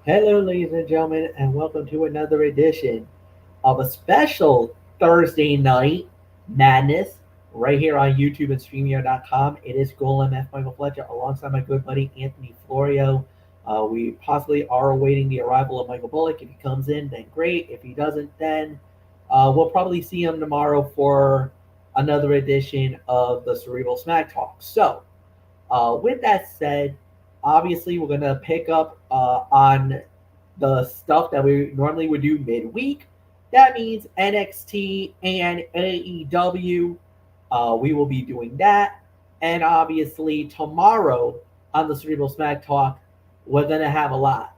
Hello, ladies and gentlemen, and welcome to another edition of a special Thursday night madness right here on YouTube and StreamYard.com. It is Golem F. Michael Fletcher alongside my good buddy Anthony Florio. We possibly are awaiting the arrival of Michael Bullock. If he comes in, then great. If he doesn't, then we'll probably see him tomorrow for another edition of the Cerebral Smack Talk. With that said, obviously we're gonna pick up on the stuff that we normally would do midweek. That means NXT and AEW. We will be doing that, and obviously tomorrow on the Cerebral Smack Talk, we're gonna have a lot.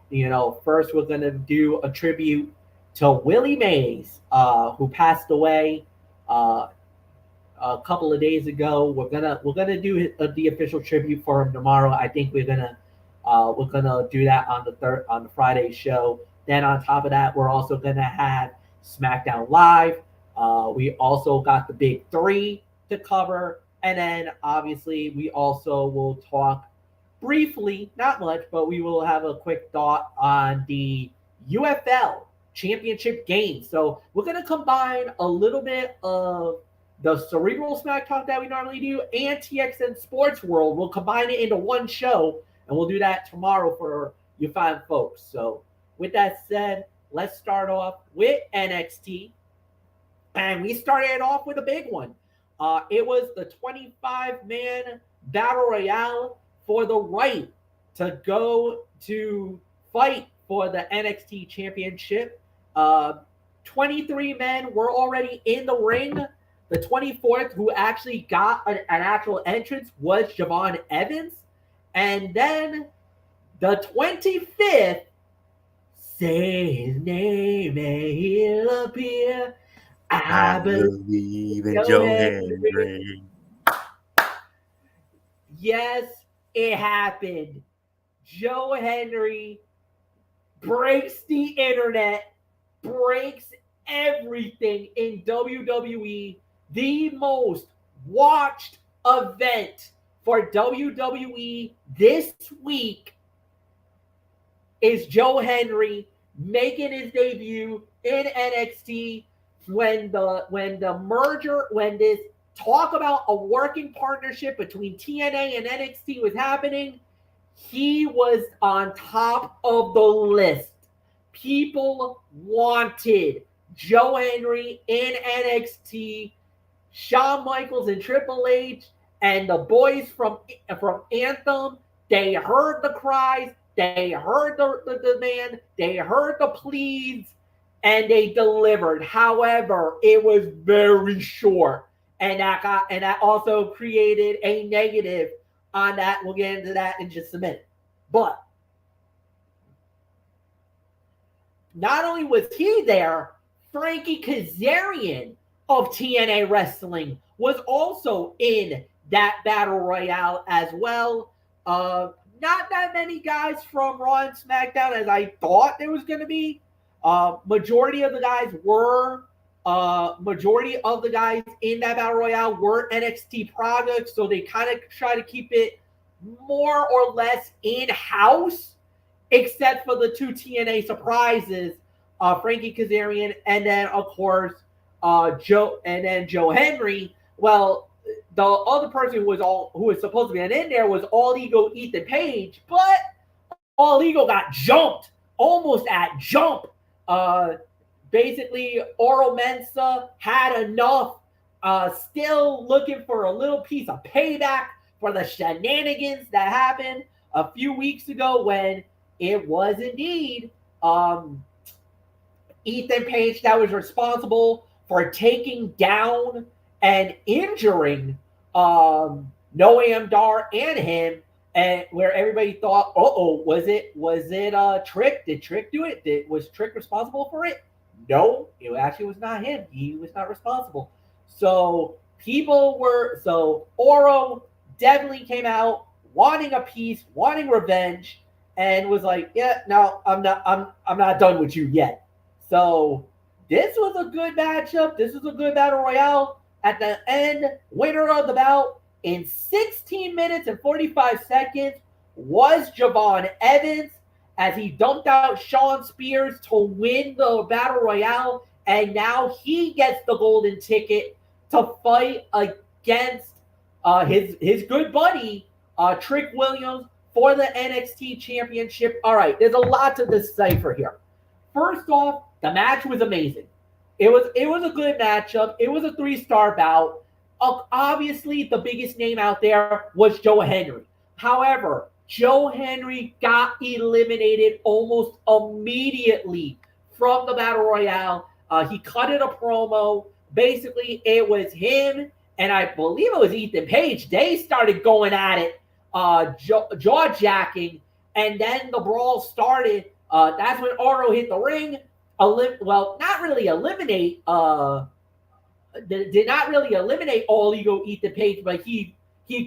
First we're gonna do a tribute to Willie Mays, who passed away. Uh, a couple of days ago. We're gonna do the official tribute for him tomorrow. I think we're gonna do that on the Friday show. Then on top of that, we're also gonna have SmackDown Live. We also got the big three to cover, and then obviously we also will talk briefly, not much, but we will have a quick thought on the UFL championship game. So we're gonna combine a little bit of the Cerebral Smack Talk that we normally do and TXN Sports World. We'll combine it into one show, and we'll do that tomorrow for you fine folks. So, with that said, let's start off with NXT. And we started off with a big one. It was the 25-man battle royale for the right to go to fight for the NXT championship. 23 men were already in the ring. The 24th, who actually got an actual entrance, was Javon Evans. And then the 25th, say his name and he'll appear. I believe in Joe Joe Henry. Henry. Yes, it happened. Joe Henry breaks the internet, breaks everything in WWE. The most watched event for WWE this week is Joe Henry making his debut in NXT when this talk about a working partnership between TNA and NXT was happening. He was on top of the list. People wanted Joe Henry in NXT. Shawn Michaels and Triple H and the boys from Anthem, they heard the cries, they heard the demand, they heard the pleas, and they delivered. However, it was very short, and that also created a negative on that. We'll get into that in just a minute. But not only was he there, Frankie Kazarian of TNA Wrestling was also in that battle royale as well. Not that many guys from Raw and SmackDown as I thought there was going to be. Majority of the guys in that battle royale were NXT products, so they kind of try to keep it more or less in-house, except for the two TNA surprises, Frankie Kazarian, and then of course Joe Henry. Well, the other person who was supposed to be in there was All Ego Ethan Page, but All Ego got jumped almost at jump. Basically, Oro Mensa had enough. Still looking for a little piece of payback for the shenanigans that happened a few weeks ago when it was indeed Ethan Page that was responsible for taking down and injuring Noam Dar and him, and where everybody thought, was it Trick? Did Trick do it? Was Trick responsible for it? No, it actually was not him. He was not responsible. So Oro definitely came out wanting a piece, wanting revenge, and was like, yeah, no, I'm not done with you yet. So this was a good matchup. This was a good battle royale. At the end, winner of the bout in 16 minutes and 45 seconds was Javon Evans. as he dumped out Shawn Spears to win the Battle Royale, and now he gets the golden ticket to fight against his good buddy Trick Williams for the NXT Championship. All right, there's a lot to decipher here. First off, the match was amazing. It was a good matchup. It was a 3-star bout. Obviously, the biggest name out there was Joe Henry. However, Joe Henry got eliminated almost immediately from the Battle Royale. He cut it a promo. Basically, it was him, and I believe it was Ethan Page. They started going at it, jaw-jacking, and then the brawl started. That's when Oro hit the ring. Well, not really eliminate. Did not really eliminate All Ego Ethan Page, but he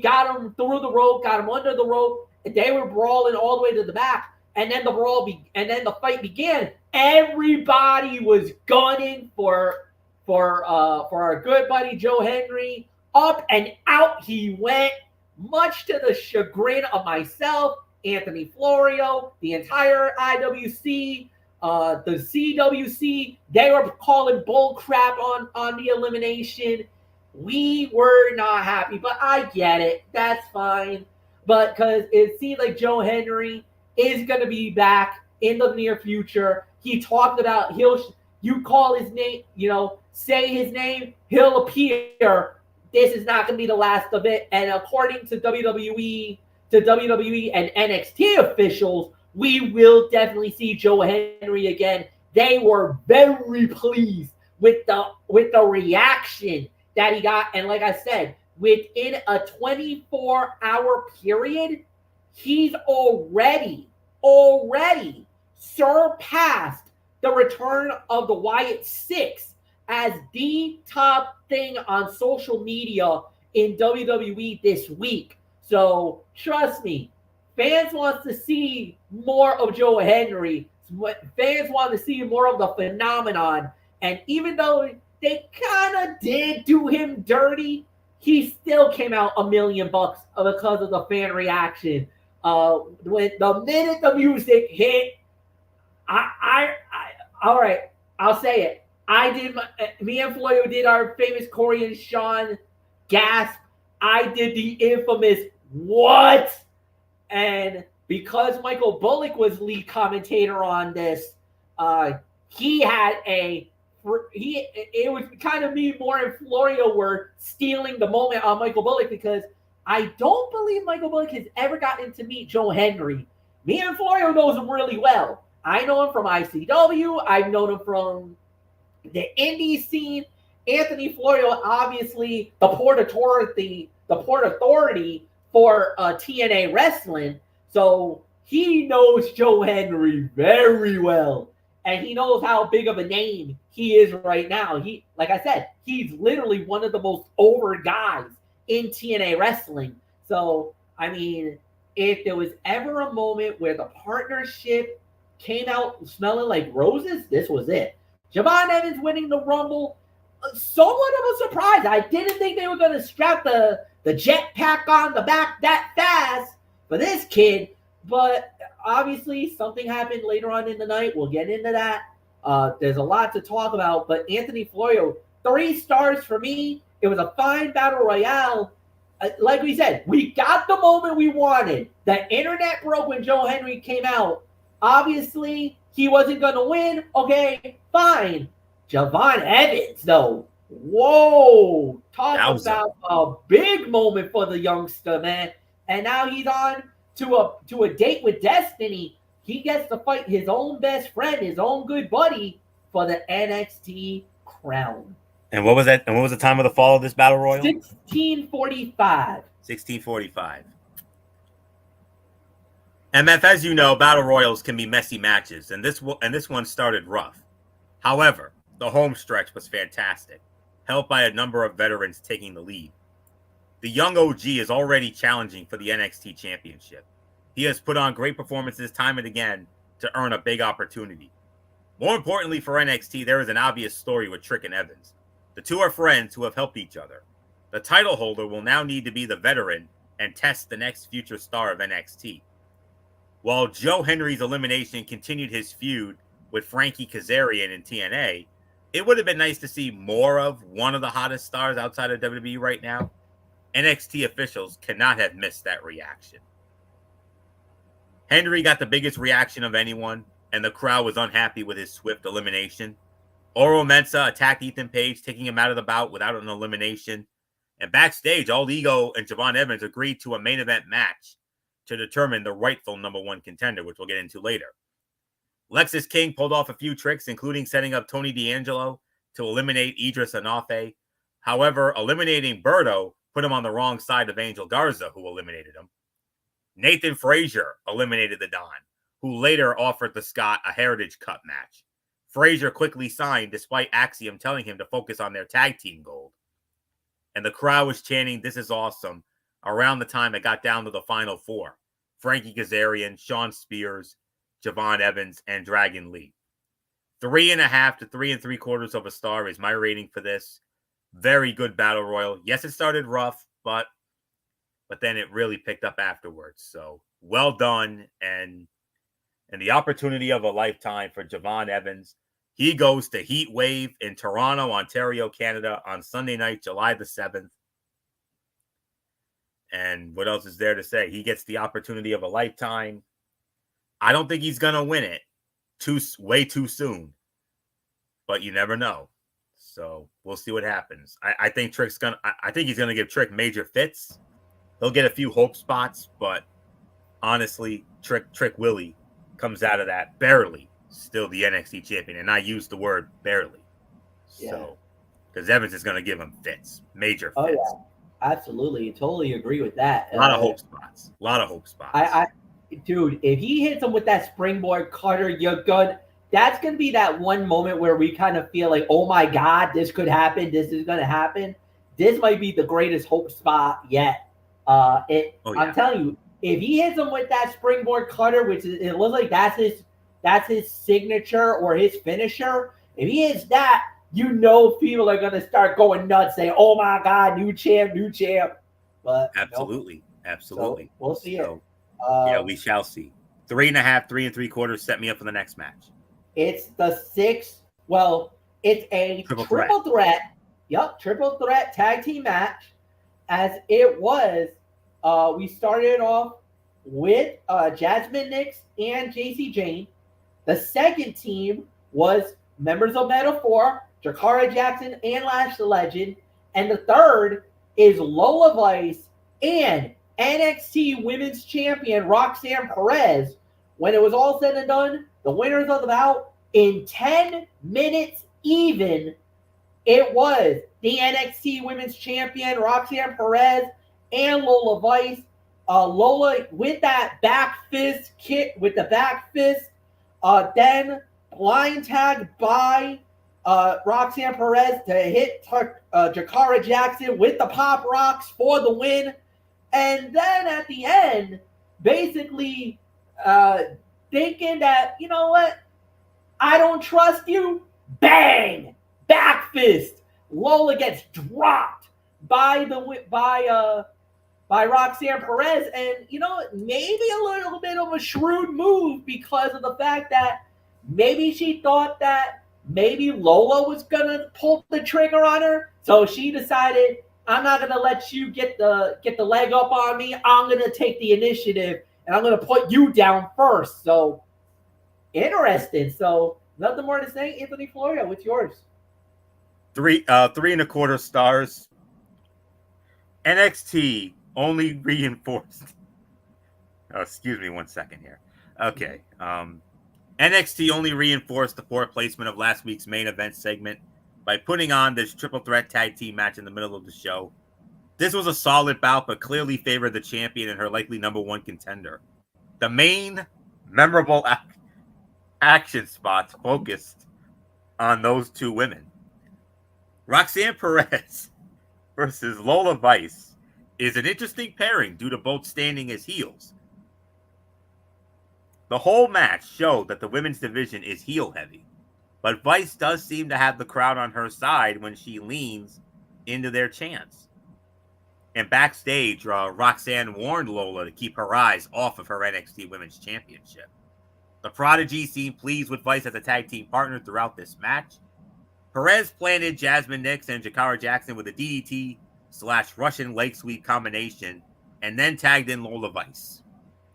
got him through the rope, got him under the rope. They were brawling all the way to the back, and then the fight began. Everybody was gunning for our good buddy Joe Henry. Up and out he went, much to the chagrin of myself, Anthony Florio, the entire IWC, the CWC. They were calling bull crap on the elimination. We were not happy, but I get it. That's fine. But because it seemed like Joe Henry is going to be back in the near future. He talked about you call his name, say his name, he'll appear. This is not going to be the last of it. And according to WWE and NXT officials, we will definitely see Joe Henry again. They were very pleased with the reaction that he got. And like I said, within a 24-hour period, he's already surpassed the return of the Wyatt Six as the top thing on social media in WWE this week. So trust me, fans want to see more of Joe Henry. Fans want to see more of the phenomenon. And even though they kind of did do him dirty, he still came out $1 million because of the fan reaction. When the minute the music hit, all right, I'll say it. Me and Floyo did our famous Corey and Sean gasp. I did the infamous what? And because Michael Bullock was lead commentator on this, he had it was kind of me more and Florio were stealing the moment on Michael Bullock because I don't believe Michael Bullock has ever gotten to meet Joe Henry. Me and Florio knows him really well. I know him from ICW. I've known him from the indie scene. Anthony Florio, obviously the Port Authority for TNA Wrestling. So he knows Joe Henry very well. And he knows how big of a name he is right now. Like I said, he's literally one of the most over guys in TNA Wrestling. So, I mean, if there was ever a moment where the partnership came out smelling like roses, this was it. Javon Evans winning the Rumble, somewhat of a surprise. I didn't think they were going to strap the jetpack on the back that fast for this kid. But obviously, something happened later on in the night. We'll get into that. There's a lot to talk about. But Anthony Florio, 3 stars for me. It was a fine battle royale. Like we said, we got the moment we wanted. The internet broke when Joe Henry came out. Obviously, he wasn't going to win. Okay, fine. Javon Evans, though. Whoa. Talk about a big moment for the youngster, man. And now he's on to a date with destiny. He gets to fight his own best friend, his own good buddy for the NXT crown. And what was that? And what was the time of the fall of this battle royal? 1645. 1645. MF, as you know, battle royals can be messy matches, and this one started rough. However, the home stretch was fantastic, helped by a number of veterans taking the lead. The young OG is already challenging for the NXT championship. He has put on great performances time and again to earn a big opportunity. More importantly for NXT, there is an obvious story with Trick and Evans. The two are friends who have helped each other. The title holder will now need to be the veteran and test the next future star of NXT. While Joe Henry's elimination continued his feud with Frankie Kazarian in TNA, it would have been nice to see more of one of the hottest stars outside of WWE right now. NXT officials cannot have missed that reaction. Henry got the biggest reaction of anyone, and the crowd was unhappy with his swift elimination. Oro Mensah attacked Ethan Page, taking him out of the bout without an elimination. And backstage, All Ego and Javon Evans agreed to a main event match to determine the rightful number one contender, which we'll get into later. Lexis King pulled off a few tricks, including setting up Tony D'Angelo to eliminate Idris Anafe. However, eliminating Berto put him on the wrong side of Angel Garza, who eliminated him. Nathan Frazier eliminated the Don, who later offered the Scott a Heritage Cup match. Frazier quickly signed despite Axiom telling him to focus on their tag team gold. And the crowd was chanting, "This is awesome," around the time it got down to the final four. Frankie Kazarian, Shawn Spears, Javon Evans, and Dragon Lee. 3.5 to 3 3/4 of a star is my rating for this. Very good battle royal. Yes, it started rough, but then it really picked up afterwards. So well done, and the opportunity of a lifetime for Javon Evans. He goes to Heat Wave in Toronto, Ontario, Canada on Sunday night, July the 7th. And what else is there to say? He gets the opportunity of a lifetime. I don't think he's going to win it way too soon, but you never know. So we'll see what happens. I think he's going to give Trick major fits. He'll get a few hope spots, but honestly, Trick Willie comes out of that barely still the NXT champion. And I use the word barely. Yeah. So, because Evans is going to give him fits, major fits. Oh, yeah. Absolutely. Totally agree with that. A lot of hope spots. Dude, if he hits him with that springboard cutter, you're good. That's going to be that one moment where we kind of feel like, oh my God, this could happen. This is going to happen. This might be the greatest hope spot yet. I'm telling you, if he hits him with that springboard cutter, which it looks like that's his signature or his finisher, if he hits that, you know people are going to start going nuts, saying, oh my God, new champ. But absolutely. So we'll see it. Yeah, we shall see. 3.5, 3 3/4 set me up for the next match. It's the sixth. Well, it's a triple threat. Yep, triple threat tag team match. As it was, we started off with Jasmine Nix and JC Jane. The second team was members of Metaphor, Jakara Jackson and Lash the Legend. And the third is Lola Vice and NXT Women's Champion Roxanne Perez. When it was all said and done, the winners of the bout, in 10 minutes even, it was the NXT Women's Champion Roxanne Perez and Lola Vice. Lola with that back fist kick, with the back fist, then blind tag by Roxanne Perez to hit Jakara Jackson with the pop rocks for the win. And then at the end, basically thinking that, you know what, I don't trust you, bang, back fist. Lola gets dropped by Roxanne Perez, and you know, maybe a little bit of a shrewd move because of the fact that maybe she thought that maybe Lola was gonna pull the trigger on her, so she decided, I'm not gonna let you get the leg up on me. I'm gonna take the initiative and I'm gonna put you down first. So interesting. So nothing more to say. Anthony Florio, what's yours? 3 3/4 stars. NXT only reinforced. Oh, excuse me 1 second here. Okay. NXT only reinforced the poor placement of last week's main event segment by putting on this triple threat tag team match in the middle of the show. This was a solid bout, but clearly favored the champion and her likely number one contender. The main memorable action spots focused on those two women. Roxanne Perez versus Lola Vice is an interesting pairing due to both standing as heels. The whole match showed that the women's division is heel heavy, but Vice does seem to have the crowd on her side when she leans into their chants. And backstage, Roxanne warned Lola to keep her eyes off of her NXT Women's Championship. The Prodigy seemed pleased with Vice as a tag team partner throughout this match. Perez planted Jasmine Nix and Jakara Jackson with a DDT/Russian leg sweep combination, and then tagged in Lola Vice,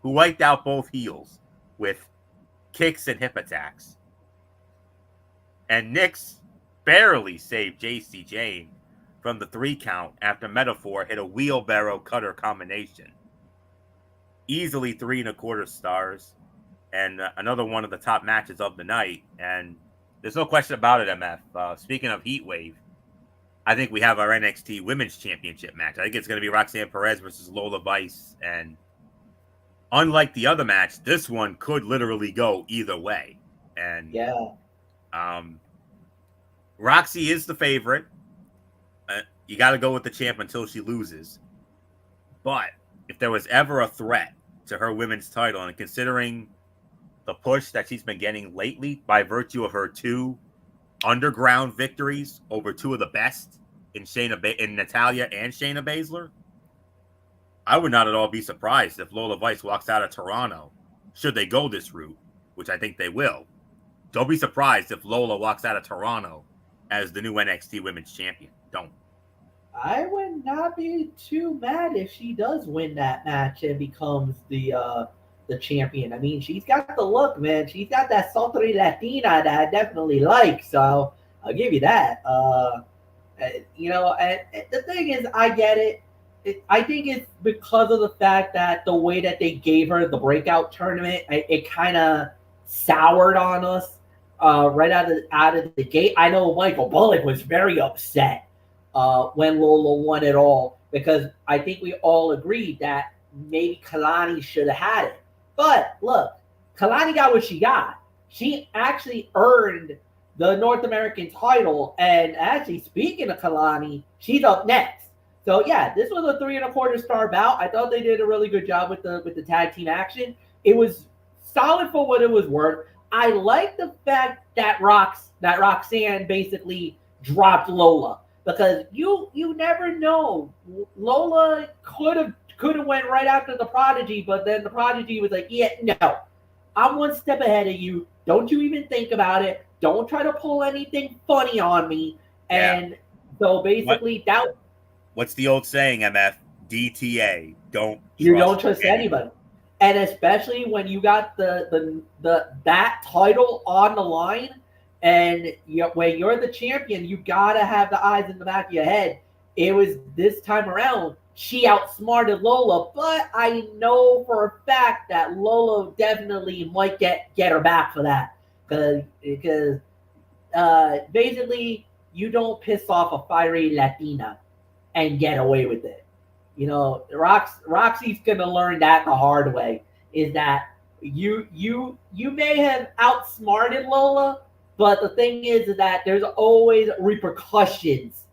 who wiped out both heels with kicks and hip attacks. And Nix barely saved JC Jane from the 3 count after Metaphor hit a wheelbarrow cutter combination. Easily 3 1/4 stars, and another one of the top matches of the night. And there's no question about it, MF. Speaking of Heatwave, I think we have our NXT Women's Championship match. I think it's going to be Roxanne Perez versus Lola Vice. And unlike the other match, this one could literally go either way. And yeah, Roxy is the favorite. You got to go with the champ until she loses. But if there was ever a threat to her women's title, and considering the push that she's been getting lately by virtue of her 2 underground victories over 2 of the best in Natalya and Shayna Baszler, I would not at all be surprised if Lola Vice walks out of Toronto, should they go this route, which I think they will. Don't be surprised if Lola walks out of Toronto as the new NXT Women's Champion. Don't. I would not be too mad if she does win that match and becomes the champion. I mean, she's got the look, man. She's got that sultry Latina that I definitely like. So I'll give you that. And the thing is, I get it. I think it's because of the fact that the way that they gave her the breakout tournament, it kind of soured on us right out of the gate. I know Michael Bullock was very upset when Lola won it all, because I think we all agreed that maybe Kalani should have had it. But look, Kalani got what she got. She actually earned the North American title. And actually, speaking of Kalani, she's up next. So yeah, this was a 3 1/4 star bout. I thought they did a really good job with the tag team action. It was solid for what it was worth. I like the fact that Roxanne basically dropped Lola, because you never know. Lola could have went right after the Prodigy, but then the Prodigy was like, yeah, no, I'm 1 step ahead of you. Don't you even think about it. Don't try to pull anything funny on me. And so basically What's the old saying, MF? DTA. Don't trust anybody. And especially when you got that title on the line, and when you're the champion, you gotta have the eyes in the back of your head. It was this time around, she outsmarted Lola, but I know for a fact that Lola definitely might get her back for that, because basically you don't piss off a fiery Latina and get away with it. Roxy's gonna learn that the hard way. Is that you may have outsmarted Lola, but the thing is that there's always repercussions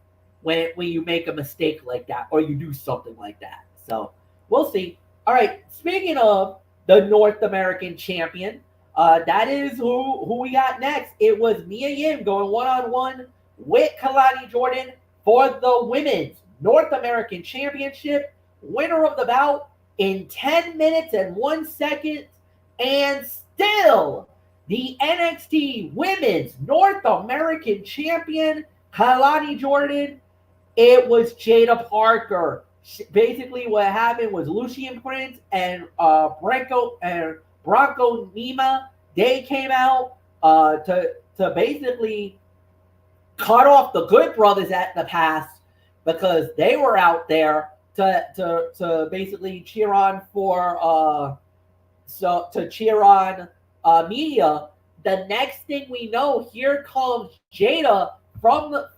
when you make a mistake like that or you do something like that. So we'll see. All right, speaking of the North American champion, that is who we got next. It was Mia Yim going 1-on-1 with Kalani Jordan for the Women's North American Championship. Winner of the bout in 10 minutes and 1 second, and still the NXT Women's North American Champion, Kalani Jordan. It was Jada Parker. Basically, what happened was Lucian Prince and Bronco Nima, they came out to basically cut off the Good Brothers at the pass, because they were out there to basically cheer on Mia. The next thing we know, here comes Jada from the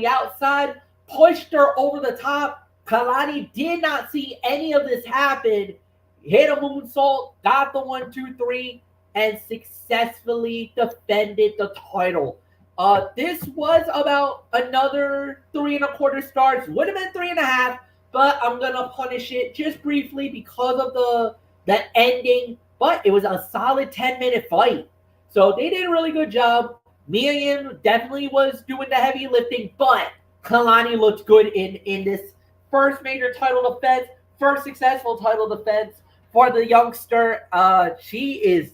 outside, pushed her over the top. Kalani did not see any of this happen. Hit a moonsault, got the 1, 2, 3, and successfully defended the title. This was about another 3 1/4 stars. Would have been 3.5, but I'm gonna punish it just briefly because of the ending. But it was a solid 10-minute fight, so they did a really good job. Mia Yim definitely was doing the heavy lifting, but Kalani looked good in this first major title defense, first successful title defense for the youngster. She is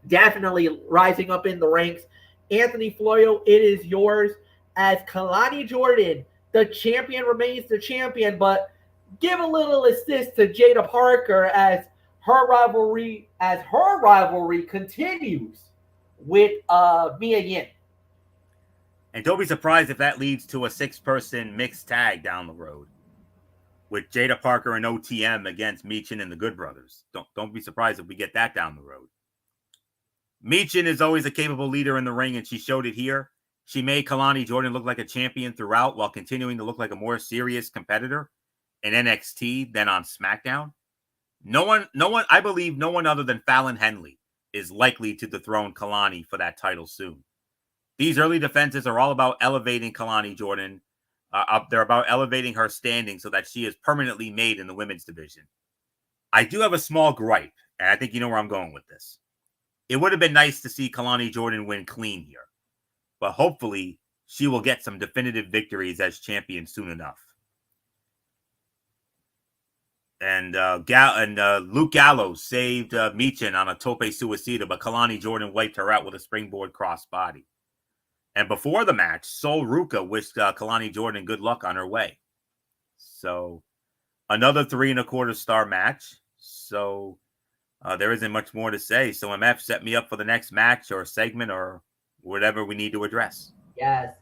definitely rising up in the ranks. Anthony Florio, it is yours. As Kalani Jordan, the champion remains the champion, but give a little assist to Jada Parker as her rivalry continues with Mia Yim. And don't be surprised if that leads to a 6-person mixed tag down the road with Jada Parker and OTM against Meechin and the Good Brothers. Don't be surprised if we get that down the road. Meechin is always a capable leader in the ring, and she showed it here. She made Kalani Jordan look like a champion throughout while continuing to look like a more serious competitor in NXT than on SmackDown. I believe no one other than Fallon Henley is likely to dethrone Kalani for that title soon. These early defenses are all about elevating Kalani Jordan. They're about elevating her standing so that she is permanently made in the women's division. I do have a small gripe, and I think you know where I'm going with this. It would have been nice to see Kalani Jordan win clean here, but hopefully she will get some definitive victories as champion soon enough. And Luke Gallows saved Meechin on a tope suicida, but Kalani Jordan wiped her out with a springboard crossbody. And before the match, Sol Ruka wished Kalani Jordan good luck on her way. So another 3.25 star match. So there isn't much more to say. So MF, set me up for the next match or segment or whatever we need to address. Yes,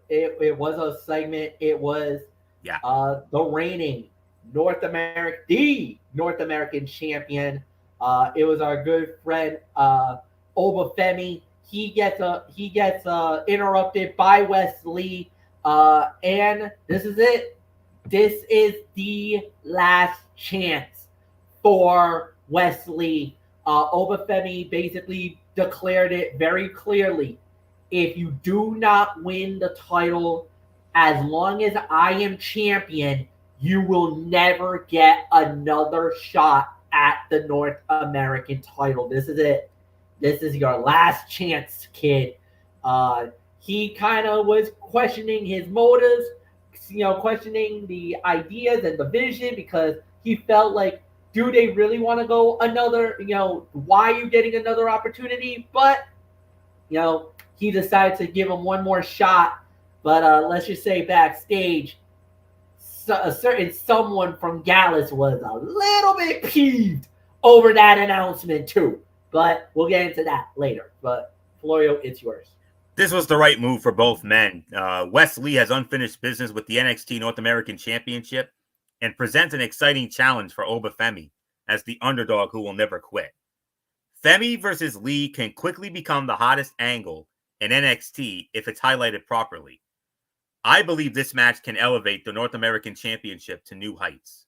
it was a segment. It was the reigning North American champion. It was our good friend Obafemi. He gets interrupted by Wesley, and this is it. This is the last chance for Wesley. Obafemi basically declared it very clearly. If you do not win the title, as long as I am champion, you will never get another shot at the North American title. This is it. This is your last chance, kid. He kind of was questioning his motives, questioning the ideas and the vision because he felt like, do they really want to go another, why are you getting another opportunity? But, he decided to give him one more shot. But let's just say backstage, a certain someone from Gallus was a little bit peeved over that announcement too. But we'll get into that later. But Florio, it's yours. This was the right move for both men. Wes Lee has unfinished business with the NXT North American Championship and presents an exciting challenge for Obafemi as the underdog who will never quit. Femi versus Lee can quickly become the hottest angle in NXT if it's highlighted properly. I believe this match can elevate the North American Championship to new heights.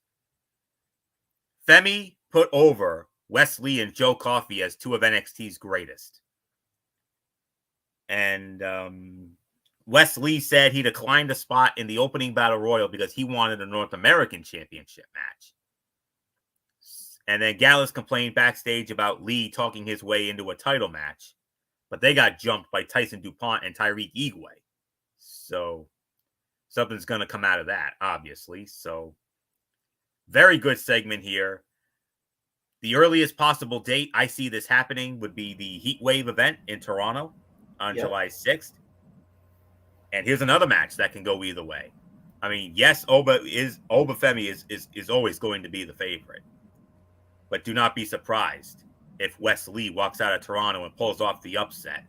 Femi put over Wes Lee and Joe Coffey as two of NXT's greatest. And Wes Lee said he declined a spot in the opening battle royal because he wanted a North American Championship match. And then Gallus complained backstage about Lee talking his way into a title match, but they got jumped by Tyson DuPont and Tyreek Igwe. So something's going to come out of that, obviously. So very good segment here. The earliest possible date I see this happening would be the Heat Wave event in Toronto on July 6th. And here's another match that can go either way. I mean, yes, Obafemi is always going to be the favorite. But do not be surprised if Wes Lee walks out of Toronto and pulls off the upset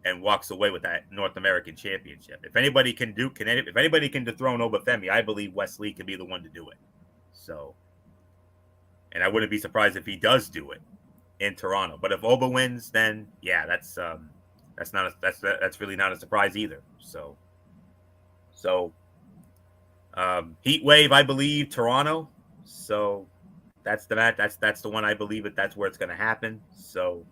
and walks away with that North American Championship. If anybody can dethrone Obafemi, I believe Wes Lee can be the one to do it. So, and I wouldn't be surprised if he does do it in Toronto. But if Oba wins, then yeah, that's really not a surprise either. So Heat Wave, I believe Toronto. So that's the match. That's the one I believe it. That's where it's going to happen. So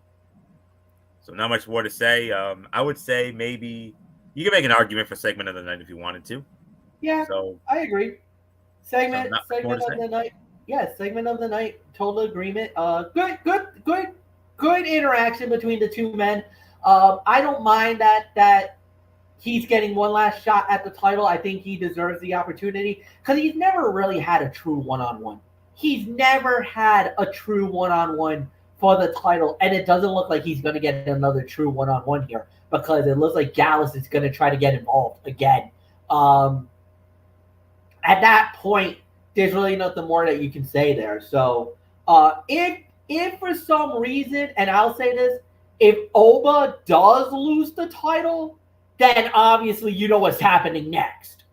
not much more to say. I would say maybe you can make an argument for segment of the night if you wanted to. Yeah, so I agree. Segment of the night. Yeah, segment of the night. Total agreement. Good interaction between the two men. I don't mind that he's getting one last shot at the title. I think he deserves the opportunity because he's never really had a true one-on-one. He's never had a true one-on-one for the title, and it doesn't look like he's going to get another true one-on-one here because it looks like Gallus is going to try to get involved again. At that point, there's really nothing more that you can say there. So if for some reason, and I'll say this, if Oba does lose the title, then obviously you know what's happening next.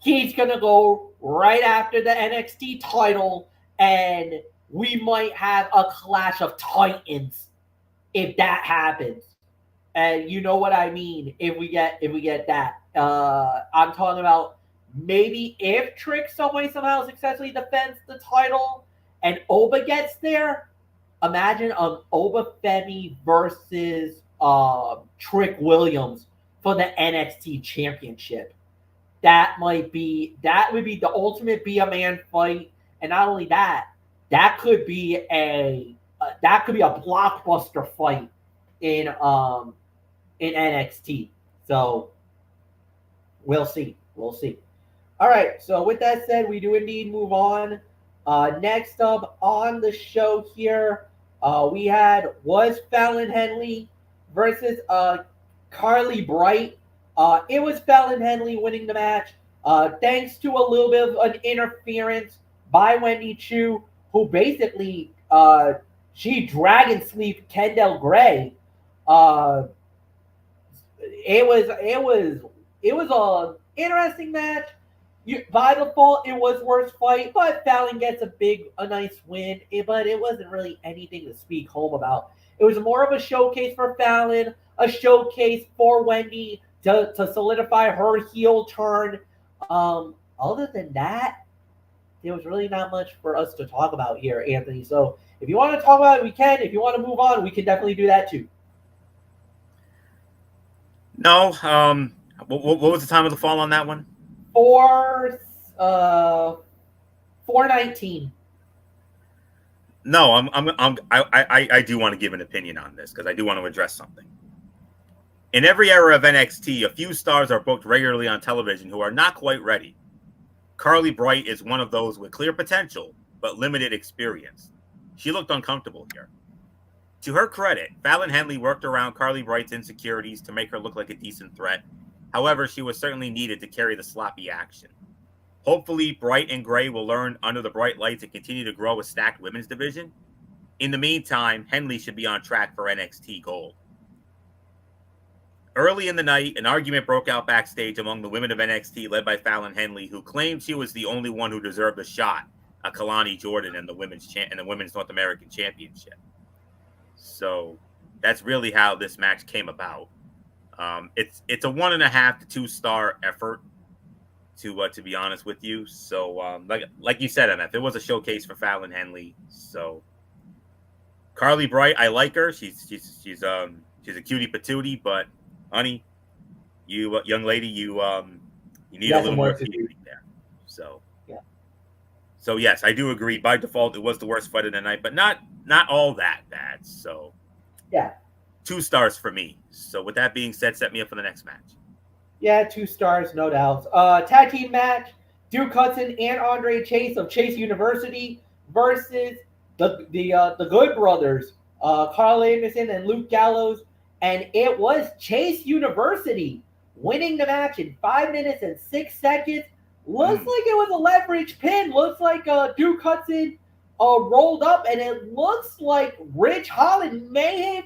He's going to go right after the NXT title, and we might have a clash of titans if that happens. And you know what I mean if we get that. I'm talking about maybe if Trick some way somehow successfully defends the title and Oba gets there, imagine Oba Femi versus Trick Williams for the NXT championship. That would be the ultimate be a man fight, and not only that, that could be a blockbuster fight in NXT. So we'll see. All right. So with that said, we do indeed move on. Next up on the show here, we was Fallon Henley versus Carly Bright. It was Fallon Henley winning the match, thanks to a little bit of an interference by Wendy Chu, who basically she dragon sleeved Kendall Gray. It was an interesting match. By default, it was worst fight, but Fallon gets a nice win. But it wasn't really anything to speak home about. It was more of a showcase for Fallon, a showcase for Wendy to solidify her heel turn. Other than that, there was really not much for us to talk about here, Anthony. So if you want to talk about it, we can. If you want to move on, we can definitely do that too. No. What was the time of the fall on that one? 419. No, I do want to give an opinion on this because I do want to address something. In every era of NXT, a few stars are booked regularly on television who are not quite ready. Carly Bright is one of those with clear potential, but limited experience. She looked uncomfortable here. To her credit, Fallon Henley worked around Carly Bright's insecurities to make her look like a decent threat. However, she was certainly needed to carry the sloppy action. Hopefully, Bright and Gray will learn under the bright lights and continue to grow a stacked women's division. In the meantime, Henley should be on track for NXT Gold. Early in the night, an argument broke out backstage among the women of NXT led by Fallon Henley, who claimed she was the only one who deserved a shot at Kalani Jordan and the women's North American Championship. So that's really how this match came about. It's a 1.5 to 2 star effort, to be honest with you. So like you said, MF, it was a showcase for Fallon Henley. So Carly Bright, I like her. She's a cutie patootie, but honey, you young lady, you need a little more theory there. So yeah. So yes, I do agree. By default, it was the worst fight of the night, but not all that bad. So yeah, 2 stars for me. So with that being said, set me up for the next match. Yeah, 2 stars, no doubt. Tag team match: Duke Hudson and Andre Chase of Chase University versus the Good Brothers, Carl Anderson and Luke Gallows. And it was Chase University winning the match in 5 minutes and 6 seconds. Looks like it was a leverage pin. Looks like Duke Hudson rolled up, and it looks like Rich Holland may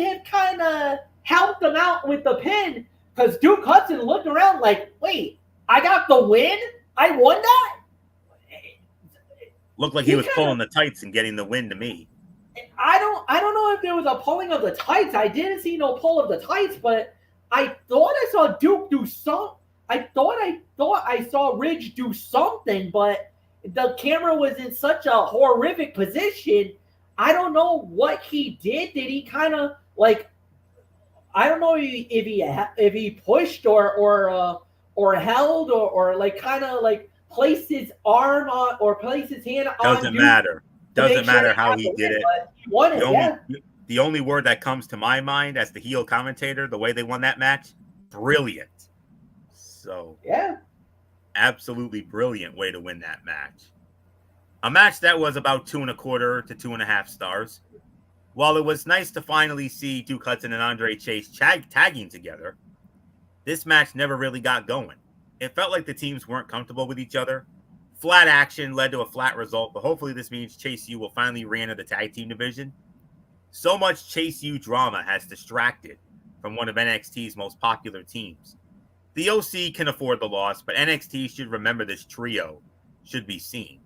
have kind of helped them out with the pin, because Duke Hudson looked around like, wait, I got the win? I won that? Looked like he was pulling the tights and getting the win to me. I don't know if there was a pulling of the tights. I didn't see no pull of the tights, but I thought I saw Duke do some. I thought I saw Ridge do something, but the camera was in such a horrific position. I don't know what he did. Did he kind of like? I don't know if he pushed or held or like kind of like placed his arm on or placed his hand on. Doesn't matter. Doesn't matter how he did it. He won it, the only word that comes to my mind as the heel commentator, the way they won that match, brilliant. So, Yeah. absolutely brilliant way to win that match. A match that was about 2.25 to 2.5 stars. While it was nice to finally see Duke Hudson and Andre Chase tagging together, this match never really got going. It felt like the teams weren't comfortable with each other. Flat action led to a flat result, but hopefully this means Chase U will finally re-enter the tag team division. So much Chase U drama has distracted from one of NXT's most popular teams. The OC can afford the loss, but NXT should remember this trio should be seen.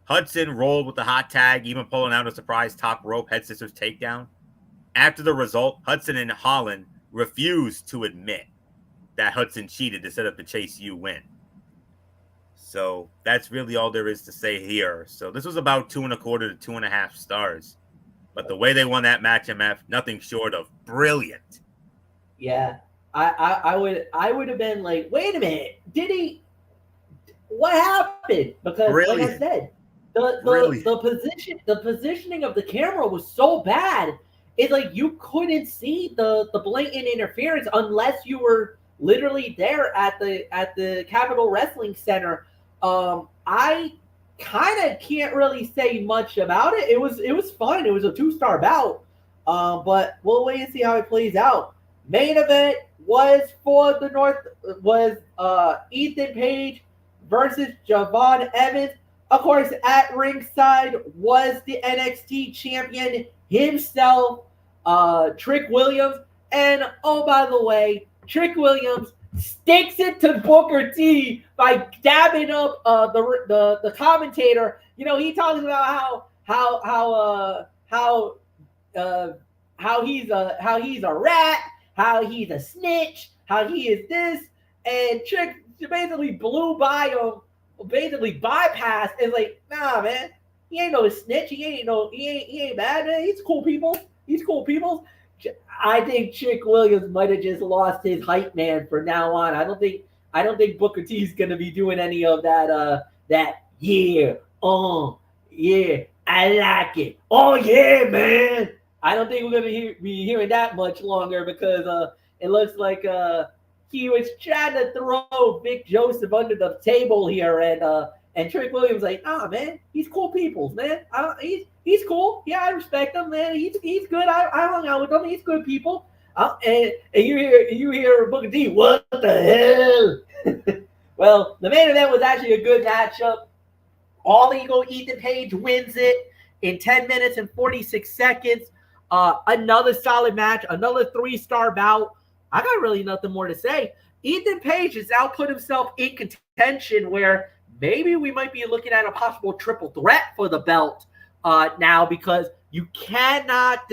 Hudson rolled with the hot tag, even pulling out a surprise top rope head scissors takedown. After the result, Hudson and Holland refused to admit that Hudson cheated to set up the Chase U win. So that's really all there is to say here. So this was about 2.25 to 2.5 stars. But the way they won that match, MF, nothing short of brilliant. Yeah. I would have been like, wait a minute, did he? What happened? Because Brilliant. like I said, the positioning of the camera was so bad. It's like you couldn't see the blatant interference unless you were literally there at the Capitol Wrestling Center. I kind of can't really say much about it. It was fun. It was a 2-star bout. But we'll wait and see how it plays out. Main event was for the North Ethan Page versus Javon Evans. Of course, at ringside was the NXT champion himself, Trick Williams. And oh, by the way, Trick Williams sticks it to Booker T by dabbing up the commentator. You know, he talks about how he's a rat, how he's a snitch, how he is this, and Trick basically blew by him, basically bypassed, and like, nah, man, he ain't no snitch, he ain't bad, man. He's cool people. I think Trick Williams might have just lost his hype man from now on. I don't think Booker T's gonna be doing any of that yeah, I like it. Oh yeah, man. I don't think we're gonna be hearing that much longer because it looks like he was trying to throw Vic Joseph under the table here, and Trick Williams like, nah, man, he's cool peoples, man. He's cool. Yeah, I respect him, man. He's good. I hung out with him. He's good people. And you hear Booker T, what the hell? Well, the main event was actually a good matchup. All Ego Ethan Page wins it in 10 minutes and 46 seconds. Another solid match, another 3-star bout. I got really nothing more to say. Ethan Page has now put himself in contention where maybe we might be looking at a possible triple threat for the belt now, because you cannot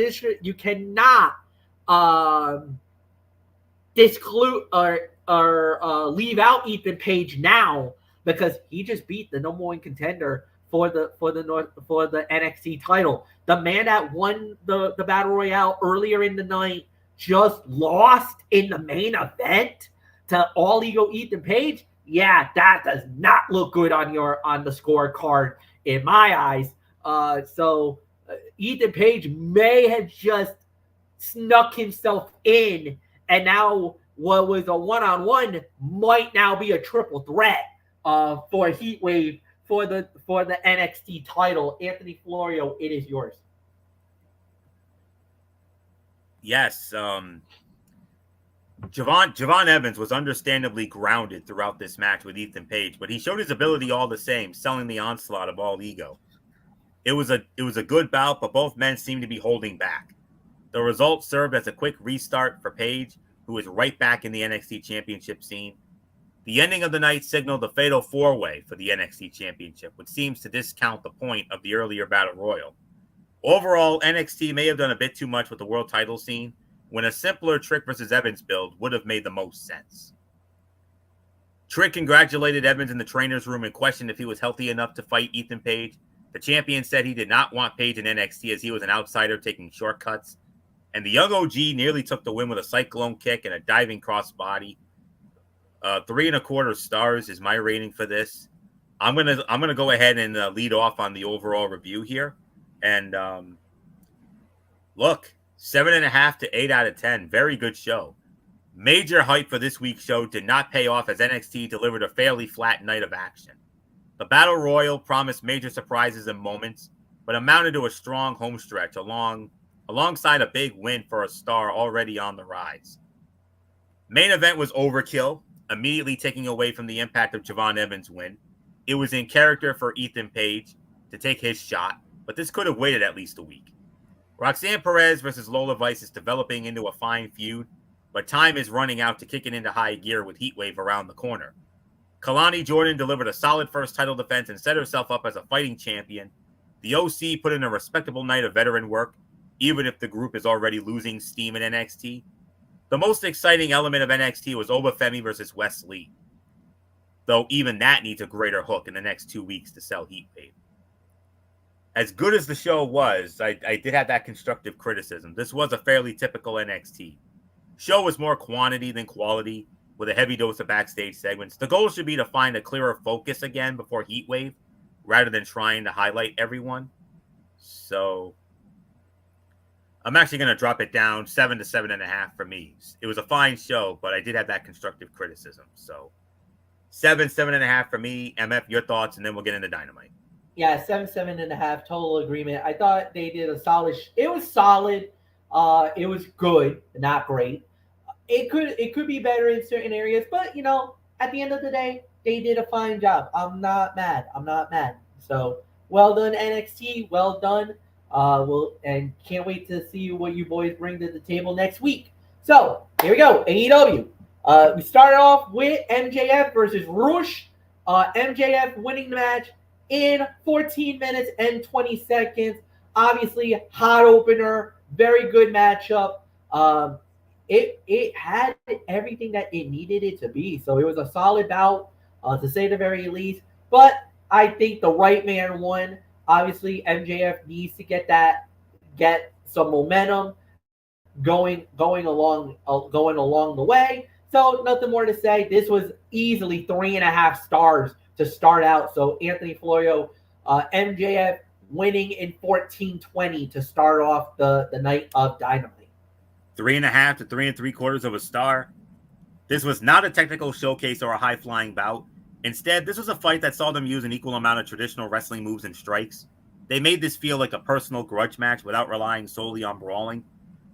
disclude or leave out Ethan Page now, because he just beat the number one contender for the NXT title. The man that won the Battle Royale earlier in the night just lost in the main event to All Ego Ethan Page. Yeah, that does not look good on the scorecard in my eyes. So Ethan Page may have just snuck himself in, and now what was a one-on-one might now be a triple threat for Heatwave for the NXT title. Anthony Florio, it is yours. Yes, Javon Evans was understandably grounded throughout this match with Ethan Page, but he showed his ability all the same, selling the onslaught of All Ego. It was a good bout, but both men seemed to be holding back. The result served as a quick restart for Page, who is right back in the NXT Championship scene. The ending of the night signaled the fatal 4-way for the NXT Championship, which seems to discount the point of the earlier Battle Royal. Overall, NXT may have done a bit too much with the world title scene, when a simpler Trick versus Evans build would have made the most sense. Trick congratulated Evans in the trainer's room and questioned if he was healthy enough to fight Ethan Page. The champion said he did not want Page in NXT as he was an outsider taking shortcuts. And the young OG nearly took the win with a cyclone kick and a diving crossbody. 3.25 stars is my rating for this. I'm gonna go ahead and lead off on the overall review here. And look, 7.5 to 8 out of 10. Very good show. Major hype for this week's show did not pay off as NXT delivered a fairly flat night of action. The Battle Royal promised major surprises and moments, but amounted to a strong home stretch alongside a big win for a star already on the rise. Main event was overkill, immediately taking away from the impact of Javon Evans' win. It was in character for Ethan Page to take his shot, but this could have waited at least a week. Roxanne Perez versus Lola Vice is developing into a fine feud, but time is running out to kick it into high gear with Heatwave around the corner. Kalani Jordan delivered a solid first title defense and set herself up as a fighting champion. The OC put in a respectable night of veteran work, even if the group is already losing steam in NXT. The most exciting element of NXT was Obafemi versus Wes Lee, though even that needs a greater hook in the next 2 weeks to sell Heatwave. As good as the show was, I did have that constructive criticism. This was a fairly typical NXT. Show was more quantity than quality, with a heavy dose of backstage segments. The goal should be to find a clearer focus again before Heatwave, rather than trying to highlight everyone. So I'm actually going to drop it down 7 to 7.5 for me. It was a fine show, but I did have that constructive criticism. So 7.5 for me. MF, your thoughts, and then we'll get into Dynamite. Yeah, 7.5. Total agreement. I thought they did a solid. It was solid. It was good, not great. It could be better in certain areas, but at the end of the day, they did a fine job. I'm not mad. So well done, NXT. Well done. And can't wait to see what you boys bring to the table next week. So here we go. AEW. We started off with MJF versus Rush. MJF winning the match in 14 minutes and 20 seconds. Obviously, hot opener, very good matchup. It had everything that it needed it to be. So it was a solid bout, to say the very least. But I think the right man won. Obviously, MJF needs to get some momentum going along the way. So nothing more to say. This was easily 3.5 stars to start out. So Anthony Florio, MJF winning in 14-20 to start off the night of Dynamite. 3.5 to 3.75 of a star. This was not a technical showcase or a high-flying bout. Instead, this was a fight that saw them use an equal amount of traditional wrestling moves and strikes. They made this feel like a personal grudge match without relying solely on brawling.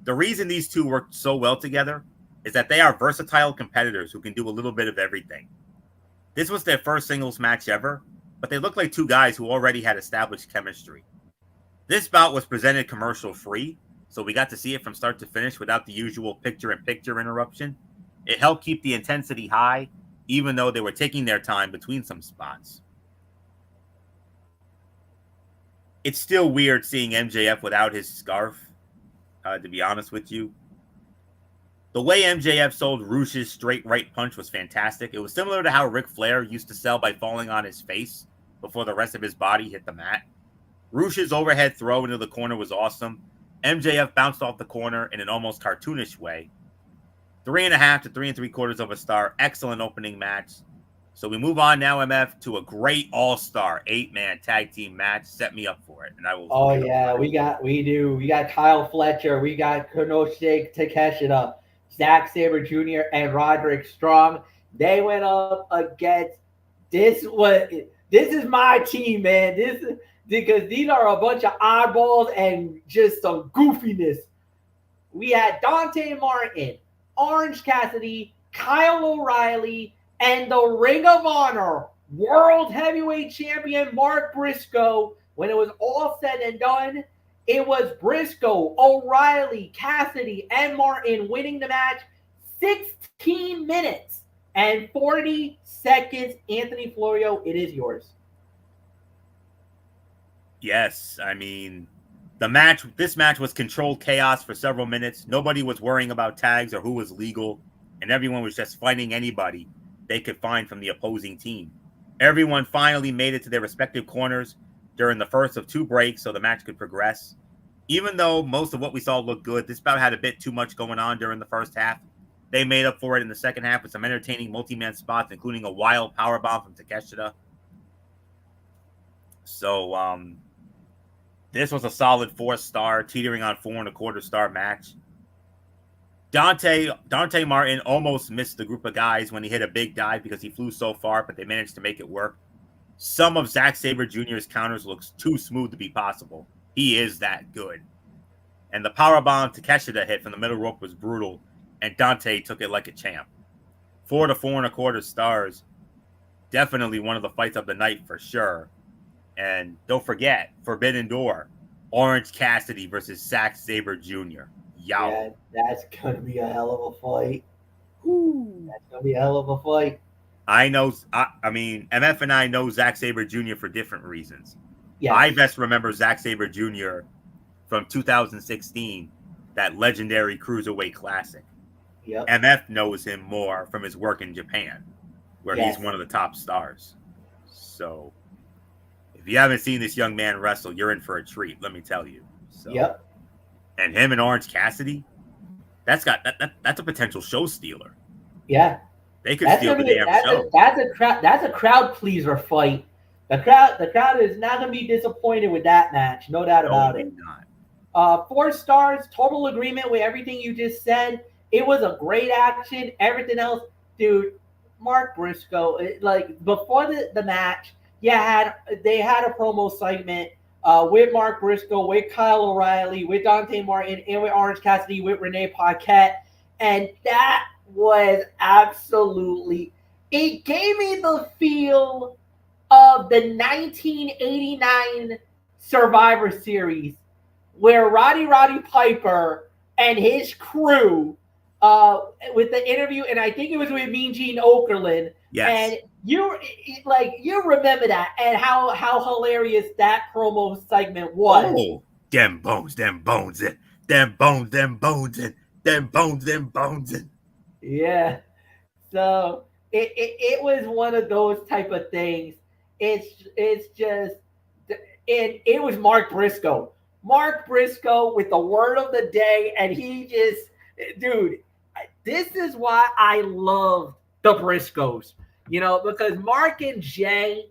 The reason these two worked so well together is that they are versatile competitors who can do a little bit of everything. This was their first singles match ever, but they looked like two guys who already had established chemistry. This bout was presented commercial-free, so we got to see it from start to finish without the usual picture-in-picture interruption. It helped keep the intensity high, even though they were taking their time between some spots. It's still weird seeing MJF without his scarf, to be honest with you. The way MJF sold Rush's straight right punch was fantastic. It was similar to how Ric Flair used to sell by falling on his face before the rest of his body hit the mat. Rush's overhead throw into the corner was awesome. MJF bounced off the corner in an almost cartoonish way. 3.5 to 3.75 of a star. Excellent opening match. So we move on now, MF, to a great all-star 8-man tag team match. Set me up for it, and I will. Oh yeah, we got Kyle Fletcher, we got Konosuke Takeshita, Zack Sabre Jr. and Roderick Strong. They went up against this is my team, man. Because these are a bunch of oddballs and just some goofiness. We had Dante Martin, Orange Cassidy, Kyle O'Reilly, and the Ring of Honor World Heavyweight Champion Mark Briscoe. When it was all said and done, it was Briscoe, O'Reilly, Cassidy, and Martin winning the match 16 minutes and 40 seconds. Anthony Florio, it is yours. Yes, I mean, this match was controlled chaos for several minutes. Nobody was worrying about tags or who was legal, and everyone was just fighting anybody they could find from the opposing team. Everyone finally made it to their respective corners during the first of 2 breaks so the match could progress. Even though most of what we saw looked good, this bout had a bit too much going on during the first half. They made up for it in the second half with some entertaining multi-man spots, including a wild powerbomb from Takeshita. So, this was a solid 4-star, teetering on 4.25 star match. Dante Martin almost missed the group of guys when he hit a big dive because he flew so far, but they managed to make it work. Some of Zack Sabre Jr.'s counters looks too smooth to be possible. He is that good. And the powerbomb Takeshita hit from the middle rope was brutal, and Dante took it like a champ. 4 to 4.25 stars. Definitely one of the fights of the night for sure. And don't forget, Forbidden Door, Orange Cassidy versus Zack Sabre Jr. Yow. Yeah, that's gonna be a hell of a fight. That's gonna be a hell of a fight. I mean, MF and I know Zack Sabre Jr. for different reasons. Yes. I best remember Zack Sabre Jr. from 2016, that legendary Cruiserweight Classic. Yep. MF knows him more from his work in Japan, where he's one of the top stars. So, if you haven't seen this young man wrestle, you're in for a treat, let me tell you. So, yep. And him and Orange Cassidy, that's a potential show stealer. Yeah. They could steal the damn show. That's a crowd pleaser fight. The crowd is not going to be disappointed with that match, no doubt about it. Not. 4 stars, total agreement with everything you just said. It was a great action. Everything else, dude. Mark Briscoe, before the match, they had a promo segment with Mark Briscoe, with Kyle O'Reilly, with Dante Martin, and with Orange Cassidy, with Renee Paquette, and that was absolutely. It gave me the feel of the 1989 Survivor Series, where Roddy Piper and his crew, with the interview, and I think it was with Mean Gene Okerlund. Yes. And you remember that and how hilarious that promo segment was. Oh, them bones. Yeah. So it was one of those type of things. It's just, and it was Mark Briscoe. Mark Briscoe with the word of the day, and he just, dude, this is why I love the Briscoes, because Mark and Jay,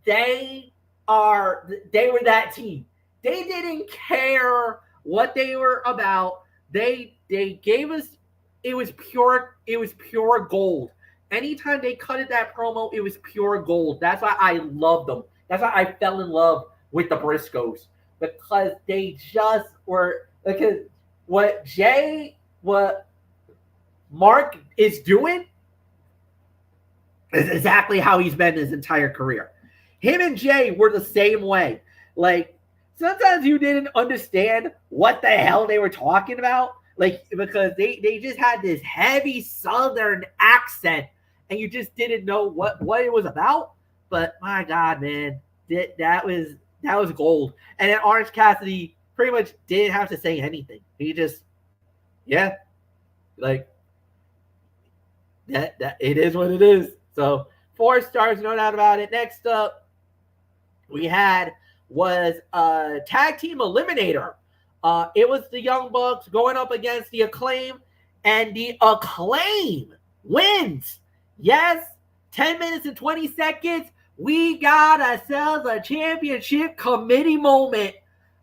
they were that team. They didn't care what they were about. They gave us, it was pure gold. Anytime they cut that promo, it was pure gold. That's why I loved them. That's why I fell in love with the Briscoes, because they just were, because what Mark is doing is exactly how he's been his entire career. Him and Jay were the same way. Like, sometimes you didn't understand what the hell they were talking about, because they just had this heavy Southern accent, and you just didn't know what it was about. But my God, man, that was gold. And then Orange Cassidy pretty much didn't have to say anything. He just, that it is what it is. So 4 stars, no doubt about it. Next up, we had was a tag team eliminator. It was the Young Bucks going up against the Acclaim, and the Acclaim wins. Yes, 10 minutes and 20 seconds. We got ourselves a championship committee moment.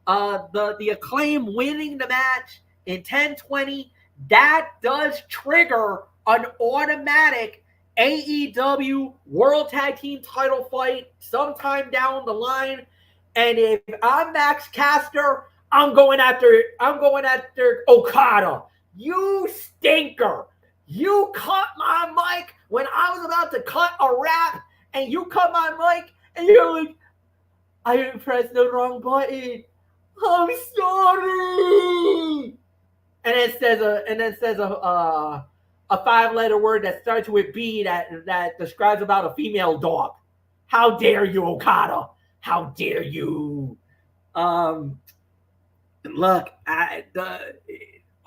The Acclaim winning the match in 10-20. That does trigger an automatic AEW World Tag Team title fight sometime down the line. And if I'm Max Caster, I'm going after Okada. You stinker. You cut my mic when I was about to cut a rap, and you cut my mic, and you're like, I didn't press the wrong button. I'm sorry. And it says a 5-letter word that starts with B that describes about a female dog. How dare you, Okada? How dare you? Look,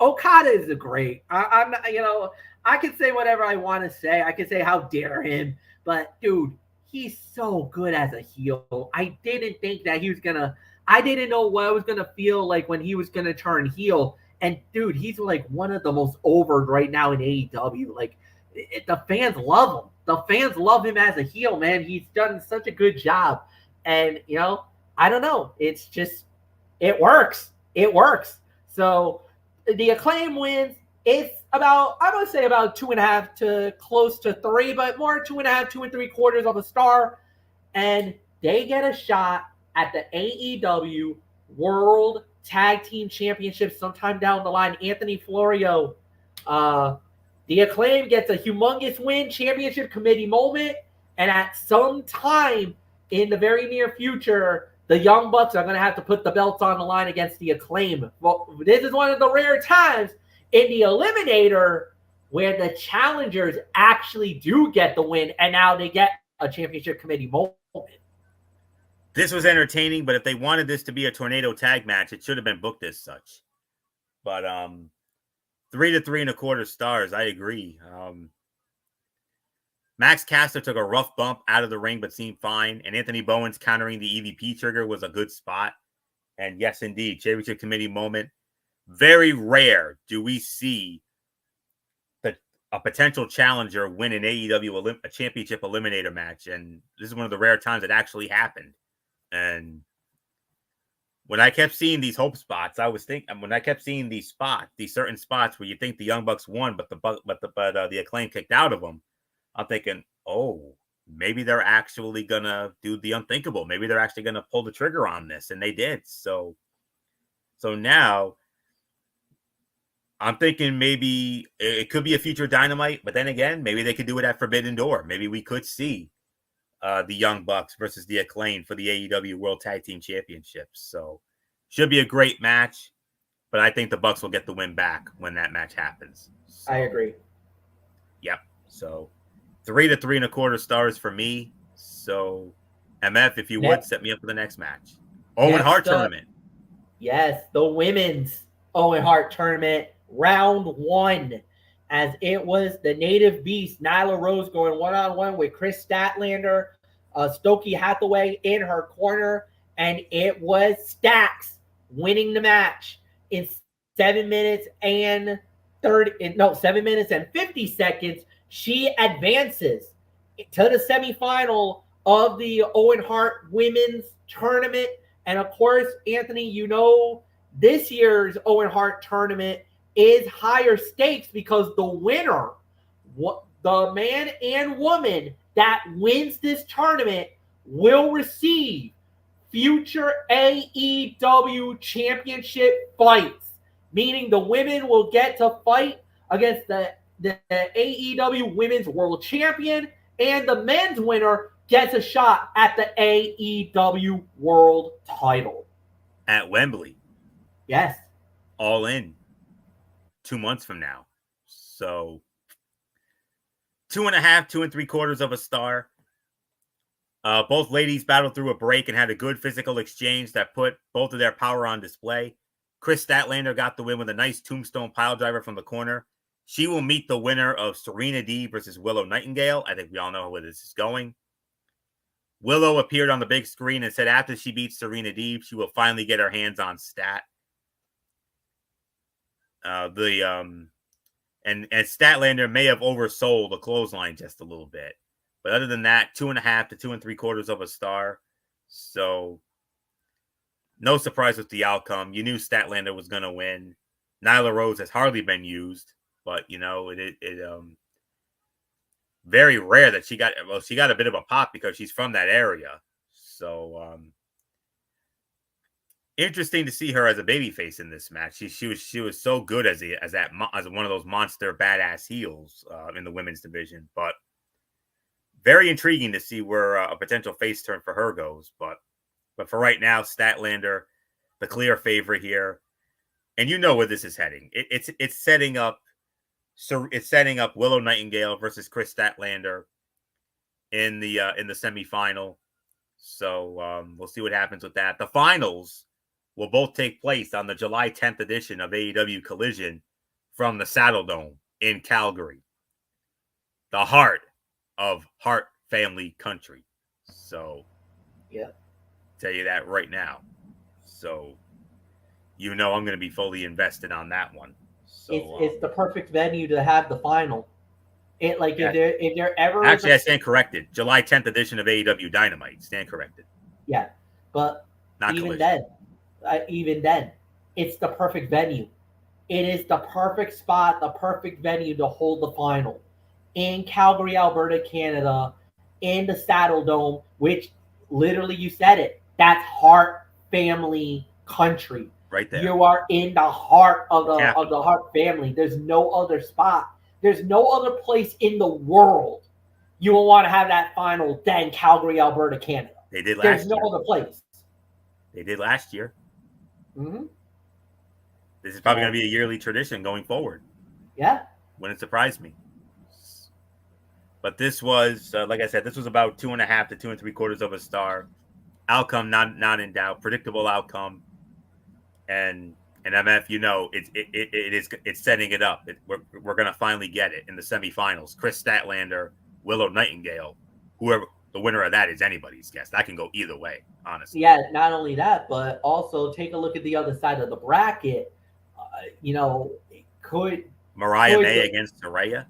Okada is great. I'm not, I can say whatever I want to say. I can say how dare him, but dude, he's so good as a heel. I didn't think that he was gonna. I didn't know what I was gonna feel like when he was gonna turn heel. And dude, he's like one of the most over right now in AEW. Like, the fans love him. The fans love him as a heel, man. He's done such a good job. And I don't know. It's just, it works. It works. So the Acclaim wins. It's about, I'm going to say about 2.5 to close to 3, but more 2.5, 2 3/4 of a star. And they get a shot at the AEW World Tag Team Championship sometime down the line. Anthony Florio, the Acclaim gets a humongous win, championship committee moment, and at some time in the very near future, the Young Bucks are going to have to put the belts on the line against the Acclaim. Well, this is one of the rare times in the Eliminator where the challengers actually do get the win, and now they get a championship committee moment. This was entertaining, but if they wanted this to be a tornado tag match, it should have been booked as such. But 3 to 3.25 stars, I agree. Max Caster took a rough bump out of the ring, but seemed fine. And Anthony Bowens countering the EVP trigger was a good spot. And yes, indeed, championship committee moment. Very rare do we see a potential challenger win an AEW a championship eliminator match. And this is one of the rare times it actually happened. And when I kept seeing these hope spots, I was thinking, when I kept seeing these certain spots where you think the Young Bucks won, but the Acclaim kicked out of them, I'm thinking, oh, maybe they're actually gonna do the unthinkable. Maybe they're actually gonna pull the trigger on this, and they did. So now I'm thinking maybe it could be a future Dynamite, but then again, maybe they could do it at Forbidden Door. Maybe we could see the Young Bucks versus the Acclaim for the AEW World Tag Team Championships. So should be a great match, but I think the Bucks will get the win back when that match happens. So, I agree. Yep. So 3 to 3.25 stars for me. So MF, if you would set me up for the next match. Owen Hart tournament. Yes, the women's Owen Hart tournament, round 1. As it was the native beast, Nyla Rose, going one-on-one with Chris Statlander, Stokely Hathaway in her corner, and it was Stax winning the match in 7 minutes and 50 seconds. She advances to the semifinal of the Owen Hart women's tournament. And of course, Anthony, you know, this year's Owen Hart tournament is higher stakes because the winner, the man and woman that wins this tournament, will receive future AEW championship fights, meaning the women will get to fight against the AEW Women's World Champion, and the men's winner gets a shot at the AEW World title. At Wembley. Yes. All in 2 months from now. So 2.5, 2 3/4 of a star. Both ladies battled through a break and had a good physical exchange that put both of their power on display. Chris Statlander got the win with a nice tombstone piledriver from the corner. She will meet the winner of Serena Deeb versus Willow Nightingale. I think we all know where this is going. Willow appeared on the big screen and said after she beats Serena Deeb, she will finally get her hands on Stat. And Statlander may have oversold the clothesline just a little bit. But other than that, 2.5 to 2 3/4 of a star. So no surprise with the outcome. You knew Statlander was going to win. Nyla Rose has hardly been used, but you know, it very rare that she got a bit of a pop because she's from that area. So interesting to see her as a babyface in this match. She was so good as one of those monster badass heels in the women's division, but very intriguing to see where a potential face turn for her goes. But for right now, Statlander, the clear favorite here, and you know where this is heading. It's setting up. So it's setting up Willow Nightingale versus Chris Statlander in the semifinal. So we'll see what happens with that. The finals will both take place on the July 10th edition of AEW Collision from the Saddle Dome in Calgary, the heart of Hart family country. So, yeah, tell you that right now. So, you know, I'm going to be fully invested on that one. So, it's the perfect venue to have the final. If there ever actually, I stand corrected. July 10th edition of AEW Dynamite. Stand corrected. Yeah, but Not even then, it's the perfect venue. It is the perfect spot, the perfect venue to hold the final in Calgary, Alberta, Canada, in the Saddle Dome, which literally you said it. That's Hart family country. Right there. You are in the heart of the Capital. Hart family. There's no other spot. There's no other place in the world you will want to have that final than Calgary, Alberta, Canada. They did last There's no year. other place. They did last year. Mm-hmm. This is probably going to be a yearly tradition going forward. Yeah. Wouldn't surprise me. But this was, like I said, this was about 2.5 to 2 3/4 of a star. Outcome not in doubt. Predictable outcome. And MF, you know, it's setting it up. We're going to finally get it in the semifinals. Chris Statlander, Willow Nightingale, whoever the winner of that is anybody's guess. That can go either way, honestly. Yeah, not only that, but also take a look at the other side of the bracket. You know, could Mariah May against Saraya.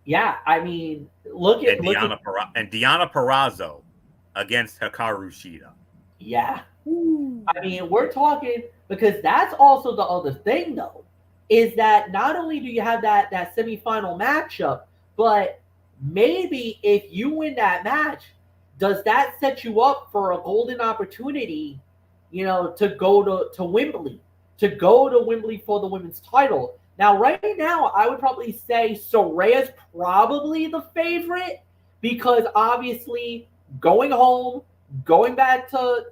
Yeah, I mean, look at Deonna Purrazzo against Hikaru Shida. Yeah, I mean, we're talking because that's also the other thing, though, is that not only do you have that semifinal matchup, but maybe if you win that match, does that set you up for a golden opportunity, you know, to go to Wembley, for the women's title? Now, right now, I would probably say Soraya's probably the favorite because obviously going home, going back to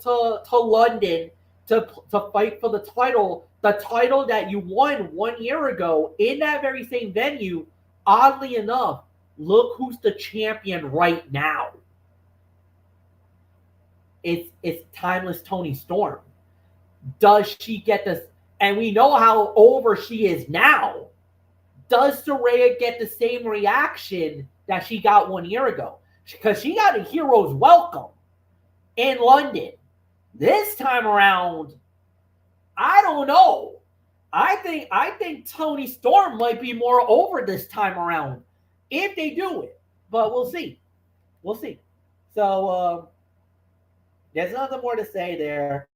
London to fight for the title that you won 1 year ago in that very same venue. Oddly enough, look who's the champion right now. It's Timeless Toni Storm. Does she get this? And we know how over she is now. Does Saraya get the same reaction that she got 1 year ago? Because she got a hero's welcome in London. This time around, I don't know. I think Toni Storm might be more over this time around if they do it. But we'll see. We'll see. So there's nothing more to say there.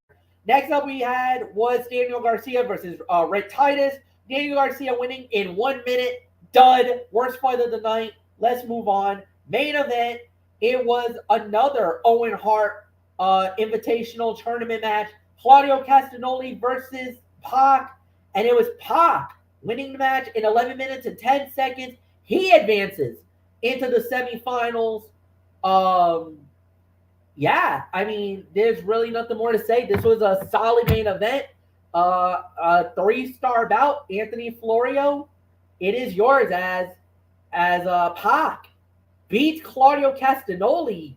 Next up we had was Daniel Garcia versus Red Titus. Daniel Garcia winning in 1 minute. Dud. Worst fight of the night. Let's move on. Main event. It was another Owen Hart invitational tournament match. Claudio Castagnoli versus Pac. And it was Pac winning the match in 11 minutes and 10 seconds. He advances into the semifinals. Yeah, I mean, there's really nothing more to say. This was a solid main event. A 3-star bout. Anthony Florio, it is yours as Pac beats Claudio Castagnoli.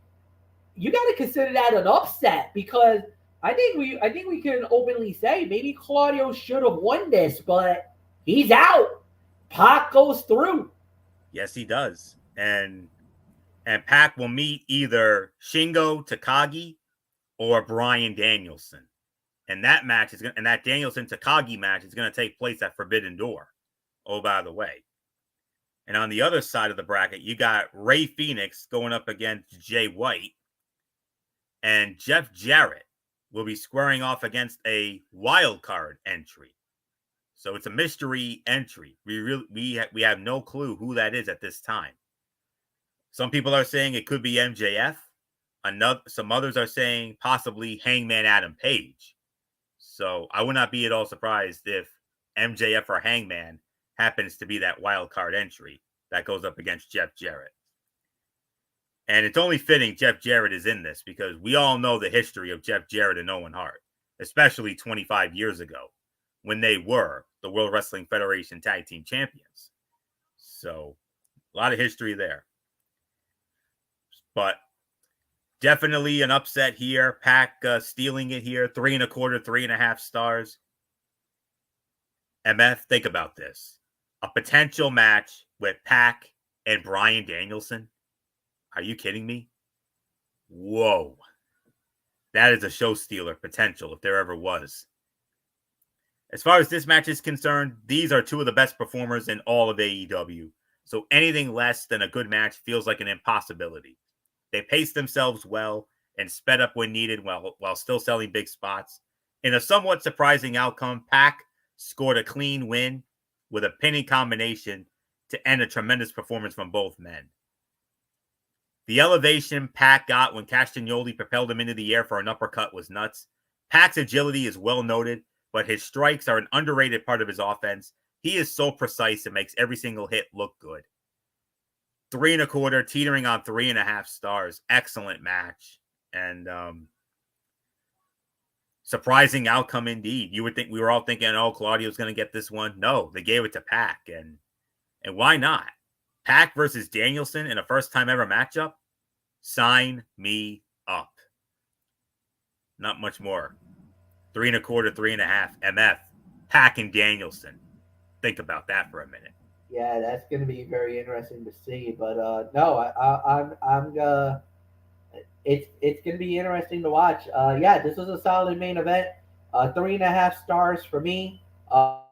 You got to consider that an upset because I think we can openly say maybe Claudio should have won this, but he's out. Pac goes through. Yes, he does, and Pac will meet either Shingo Takagi or Bryan Danielson, and that Danielson Takagi match is going to take place at Forbidden Door. Oh, by the way. And on the other side of the bracket, you got Ray Phoenix going up against Jay White, and Jeff Jarrett will be squaring off against a wild card entry. So it's a mystery entry. We have no clue who that is at this time. Some people are saying it could be MJF. Some others are saying possibly Hangman Adam Page. So I would not be at all surprised if MJF or Hangman happens to be that wild card entry that goes up against Jeff Jarrett. And it's only fitting Jeff Jarrett is in this because we all know the history of Jeff Jarrett and Owen Hart, especially 25 years ago when they were the World Wrestling Federation Tag Team Champions. So a lot of history there. But definitely an upset here. Pac stealing it here. 3 1/4, 3.5 stars. MF, think about this. A potential match with Pac and Bryan Danielson. Are you kidding me? Whoa. That is a show stealer potential if there ever was. As far as this match is concerned, these are two of the best performers in all of AEW. So anything less than a good match feels like an impossibility. They paced themselves well and sped up when needed while still selling big spots. In a somewhat surprising outcome, Pac scored a clean win with a pinning combination to end a tremendous performance from both men. The elevation Pac got when Castagnoli propelled him into the air for an uppercut was nuts. Pac's agility is well noted, but his strikes are an underrated part of his offense. He is so precise, it makes every single hit look good. 3 1/4, teetering on 3.5 stars. Excellent match. And surprising outcome indeed. You would think we were all thinking, oh, Claudio's going to get this one. No, they gave it to Pac. And why not? Pac versus Danielson in a first-time ever matchup? Sign me up. Not much more. 3 1/4, 3.5. MF. Pac and Danielson. Think about that for a minute. Yeah, that's going to be very interesting to see. But no, I'm it's going to be interesting to watch. Yeah, this was a solid main event. 3.5 stars for me.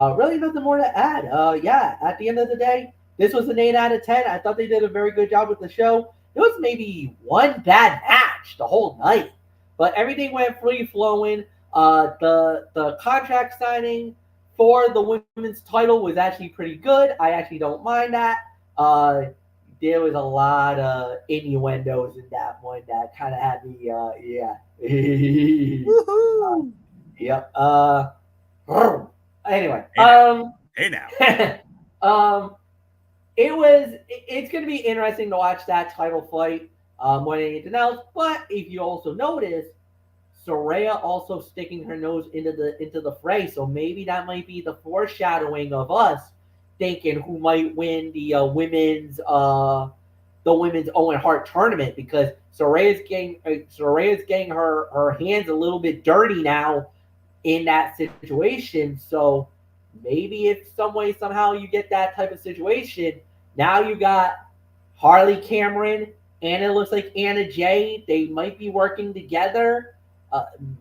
Really nothing more to add. Yeah, at the end of the day, this was an 8 out of 10. I thought they did a very good job with the show. There was maybe one bad match the whole night, but everything went free flowing. The contract signing for the women's title was actually pretty good. I actually don't mind that. There was a lot of innuendos in that one that kind of had me, yeah. Woohoo! Yep. Anyway, hey now. It's going to be interesting to watch that title fight more than anything else. But if you also notice, Saraya also sticking her nose into the fray, so maybe that might be the foreshadowing of us thinking who might win the women's Owen Hart tournament, because Saraya's getting her hands a little bit dirty now in that situation. So maybe if some way somehow you get that type of situation, now you got Harley Cameron and it looks like Anna Jay. They might be working together.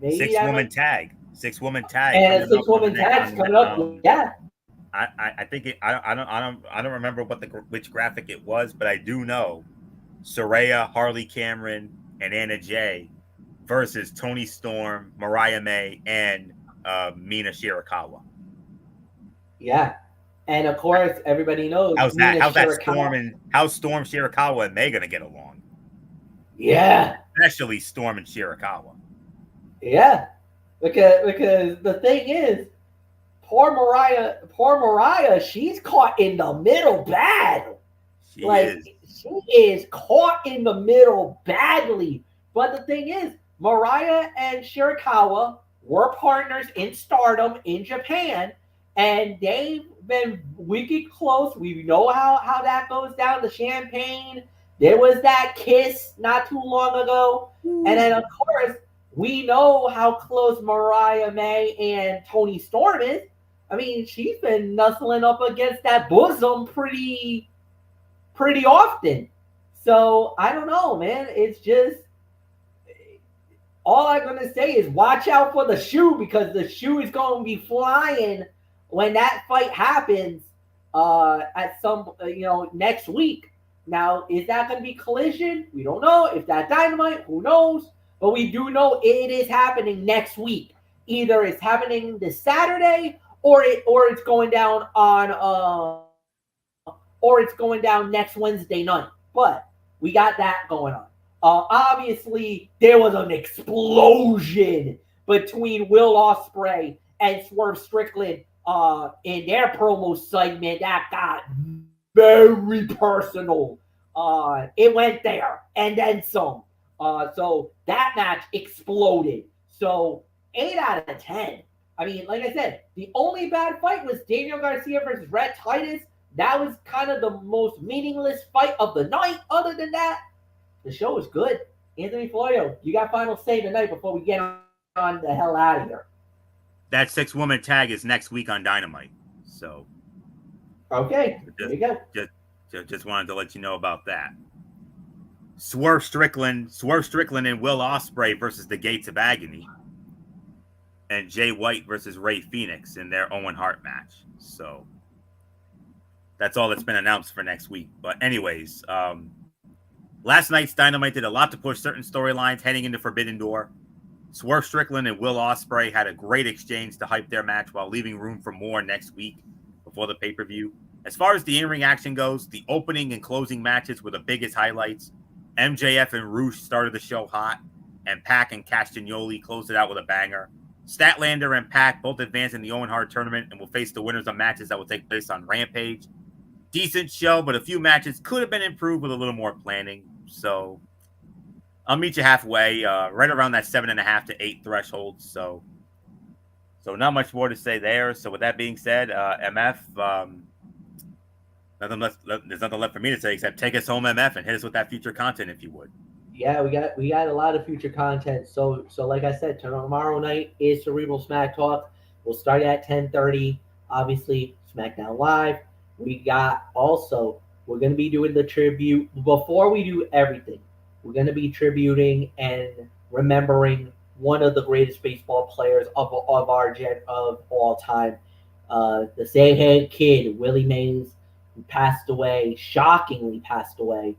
Maybe 6-woman tag. 6-woman tag. And a 6-woman tag's coming up. Yeah. I think I don't remember which graphic it was, but I do know Saraya, Harley Cameron, and Anna Jay versus Toni Storm, Mariah May, and Mina Shirakawa. Yeah, and of course everybody knows how's that Storm Shirakawa and May gonna get along? Yeah, especially Storm and Shirakawa. Yeah, because the thing is, poor Mariah, she's caught in the middle bad. She is caught in the middle badly. But the thing is, Mariah and Shirakawa were partners in Stardom in Japan, and they've been wicked close. We know how that goes down. The champagne. There was that kiss not too long ago. And then, of course, we know how close Mariah May and Toni Storm is. I mean, she's been nuzzling up against that bosom pretty often. So, I don't know, man. It's just, all I'm going to say is watch out for the shoe, because the shoe is going to be flying when that fight happens at some, next week. Now, is that going to be Collision? We don't know. If that's Dynamite, who knows? But we do know it is happening next week. Either it's happening this Saturday, or it's going down next Wednesday night. But we got that going on. Obviously, there was an explosion between Will Ospreay and Swerve Strickland in their promo segment that got very personal. It went there and then some. So that match exploded. So 8 out of 10. I mean, like I said, the only bad fight was Daniel Garcia versus Rhett Titus. That was kind of the most meaningless fight of the night. Other than that, the show was good. Anthony Florio, you got final say tonight before we get on the hell out of here. That 6-woman tag is next week on Dynamite. So, okay, there you go. Just wanted to let you know about that. Swerve Strickland and Will Ospreay versus the Gates of Agony, and Jay White versus Ray Phoenix in their Owen Hart match. So that's all that's been announced for next week. But anyways, last night's Dynamite did a lot to push certain storylines heading into Forbidden Door. Swerve Strickland and Will Ospreay had a great exchange to hype their match while leaving room for more next week before the pay-per-view. As far as the in-ring action goes, the opening and closing matches were the biggest highlights. MJF and Roosh started the show hot, and Pac and Castagnoli closed it out with a banger. Statlander and Pac both advanced in the Owen Hart tournament and will face the winners of matches that will take place on Rampage. Decent show, but a few matches could have been improved with a little more planning. So I'll meet you halfway, right around that 7.5 to 8 threshold. So not much more to say there. So with that being said, MF, there's nothing left for me to say except take us home, MF, and hit us with that future content if you would. Yeah, we got a lot of future content. So like I said, tomorrow night is Cerebral Smack Talk. We'll start at 10:30. Obviously, SmackDown Live. We're going to be doing the tribute. Before we do everything, we're going to be tributing and remembering one of the greatest baseball players of all time, the Say Kid, Willie Mays, who passed away, shockingly passed away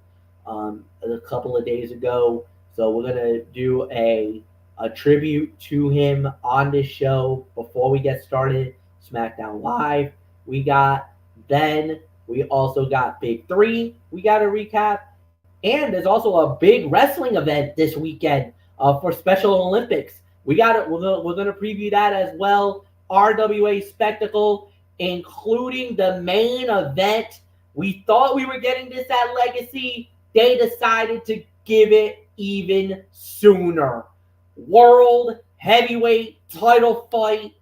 a couple of days ago. So we're gonna do a tribute to him on this show before we get started. SmackDown Live. We also got Big Three. We got a recap, and there's also a big wrestling event this weekend for Special Olympics. We're gonna preview that as well. RWA Spectacle, including the main event. We thought we were getting this at Legacy. They decided to give it even sooner. World Heavyweight title fight.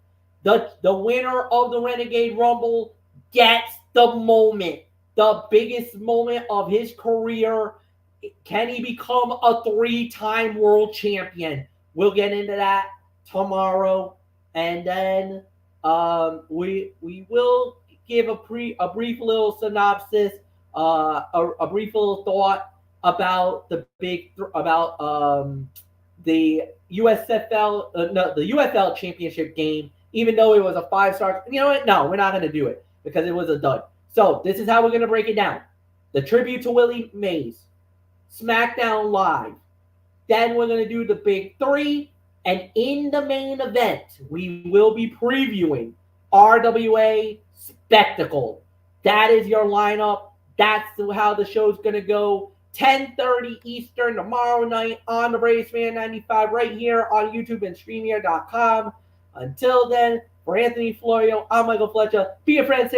The winner of the Renegade Rumble gets the moment. The biggest moment of his career. Can he become a 3-time world champion? We'll get into that tomorrow. And then we will give a brief little synopsis, a brief little thought about the UFL championship game. Even though it was a 5-star, you know what? No, we're not going to do it because it was a dud. So this is how we're going to break it down: the tribute to Willie Mays, SmackDown Live. Then we're going to do the Big Three. And in the main event, we will be previewing RWA Spectacle. That is your lineup. That's how the show's going to go. 10:30 Eastern tomorrow night on the Braves Fan 95 right here on YouTube and StreamYard.com. Until then, for Anthony Florio, I'm Michael Fletcher. Be a friend,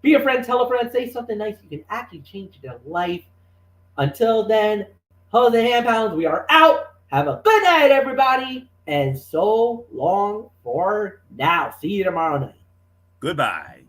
be a friend, tell a friend, say something nice. You can actually change their life. Until then, Jose Hand-Pounds, we are out. Have a good night, everybody. And so long for now. See you tomorrow night. Goodbye.